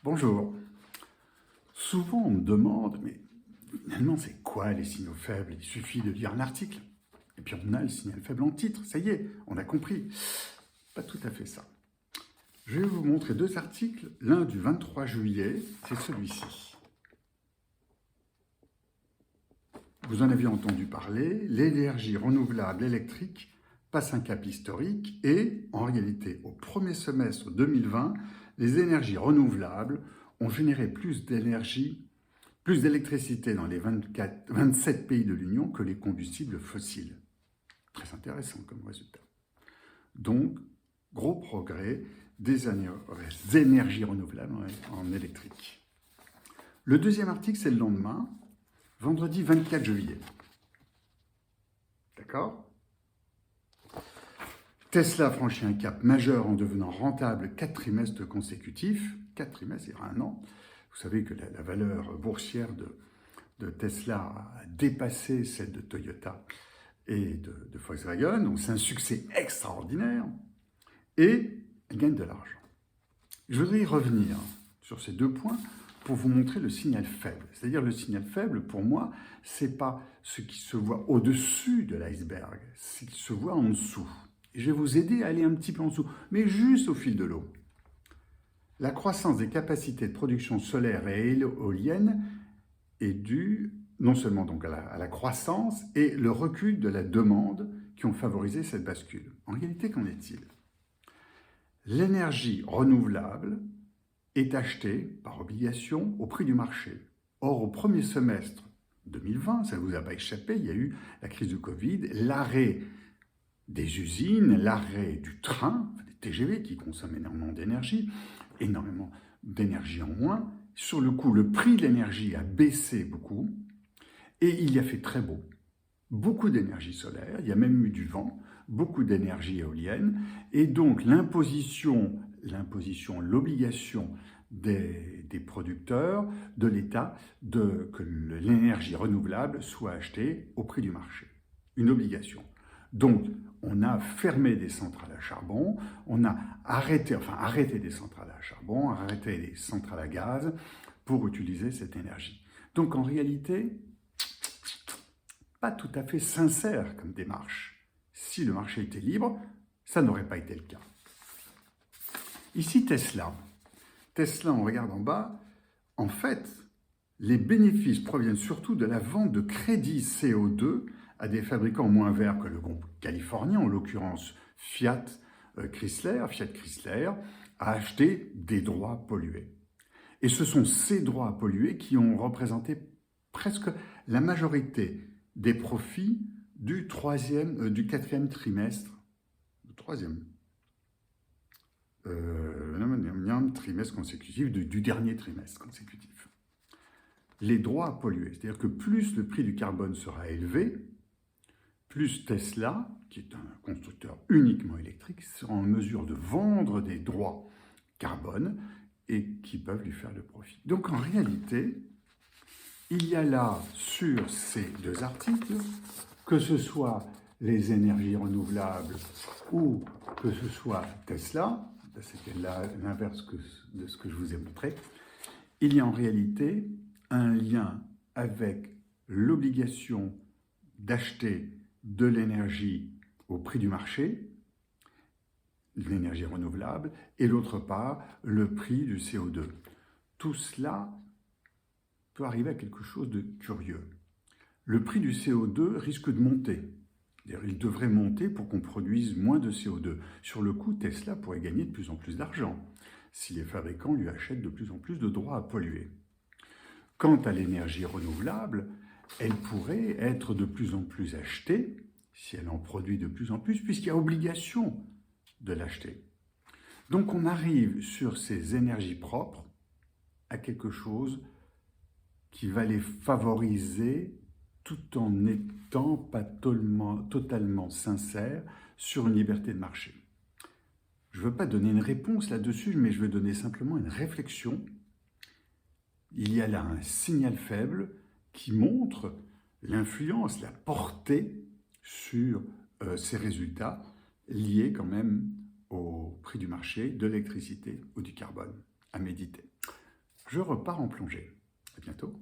Bonjour. Souvent, on me demande, mais finalement, c'est quoi les signaux faibles? Il suffit de lire un article, et puis on a le signal faible en titre. Ça y est, on a compris. Pas tout à fait ça. Je vais vous montrer deux articles. L'un du 23 juillet, c'est celui-ci. Vous en avez entendu parler, l'énergie renouvelable électrique passe un cap historique et, en réalité, au premier semestre 2020, les énergies renouvelables ont généré plus d'électricité dans les 27 pays de l'Union que les combustibles fossiles. Très intéressant comme résultat. Donc, gros progrès des énergies renouvelables en électrique. Le deuxième article, c'est le lendemain, vendredi 24 juillet. D'accord ? Tesla franchit un cap majeur en devenant rentable 4 trimestres consécutifs. 4 trimestres, c'est un an. Vous savez que la valeur boursière de Tesla a dépassé celle de Toyota et de Volkswagen. Donc c'est un succès extraordinaire. Et elle gagne de l'argent. Je voudrais y revenir sur ces deux points pour vous montrer le signal faible. C'est-à-dire le signal faible, pour moi, ce n'est pas ce qui se voit au-dessus de l'iceberg, c'est ce qui se voit en dessous. Et je vais vous aider à aller un petit peu en dessous, mais juste au fil de l'eau. La croissance des capacités de production solaire et éolienne est due non seulement donc à la croissance et le recul de la demande qui ont favorisé cette bascule. En réalité, qu'en est-il? L'énergie renouvelable est achetée par obligation au prix du marché. Or, au premier semestre 2020, ça ne vous a pas échappé, il y a eu la crise du Covid, l'arrêt des usines, l'arrêt du train, des TGV qui consomment énormément d'énergie en moins. Sur le coup, le prix de l'énergie a baissé beaucoup et il y a fait très beau. Beaucoup d'énergie solaire, il y a même eu du vent, beaucoup d'énergie éolienne, et donc l'obligation des producteurs, de l'État, que l'énergie renouvelable soit achetée au prix du marché. Une obligation. Donc, on a fermé des centrales à charbon, on a arrêté des centrales à charbon, arrêté des centrales à gaz pour utiliser cette énergie. Donc, en réalité, pas tout à fait sincère comme démarche. Si le marché était libre, ça n'aurait pas été le cas. Ici, Tesla. Tesla, on regarde en bas, en fait, les bénéfices proviennent surtout de la vente de crédits CO2 à des fabricants moins verts que le groupe californien, en l'occurrence Fiat Chrysler, a acheté des droits pollués. Et ce sont ces droits pollués qui ont représenté presque la majorité des profits du quatrième trimestre, trimestre consécutif, du dernier trimestre consécutif. Les droits pollués, c'est-à-dire que plus le prix du carbone sera élevé, plus Tesla, qui est un constructeur uniquement électrique, sera en mesure de vendre des droits carbone et qui peuvent lui faire le profit. Donc en réalité, il y a là, sur ces deux articles, que ce soit les énergies renouvelables ou que ce soit Tesla, c'était l'inverse de ce que je vous ai montré, il y a en réalité un lien avec l'obligation d'acheter de l'énergie au prix du marché, l'énergie renouvelable, et d'autre part, le prix du CO2. Tout cela peut arriver à quelque chose de curieux. Le prix du CO2 risque de monter. Il devrait monter pour qu'on produise moins de CO2. Sur le coup, Tesla pourrait gagner de plus en plus d'argent si les fabricants lui achètent de plus en plus de droits à polluer. Quant à l'énergie renouvelable, elle pourrait être de plus en plus achetée, si elle en produit de plus en plus, puisqu'il y a obligation de l'acheter. Donc on arrive sur ces énergies propres à quelque chose qui va les favoriser tout en n'étant pas totalement sincère sur une liberté de marché. Je ne veux pas donner une réponse là-dessus, mais je veux donner simplement une réflexion. Il y a là un signal faible qui montre l'influence, la portée sur ces résultats liés quand même au prix du marché, de l'électricité ou du carbone. À méditer. je repars en plongée. À bientôt.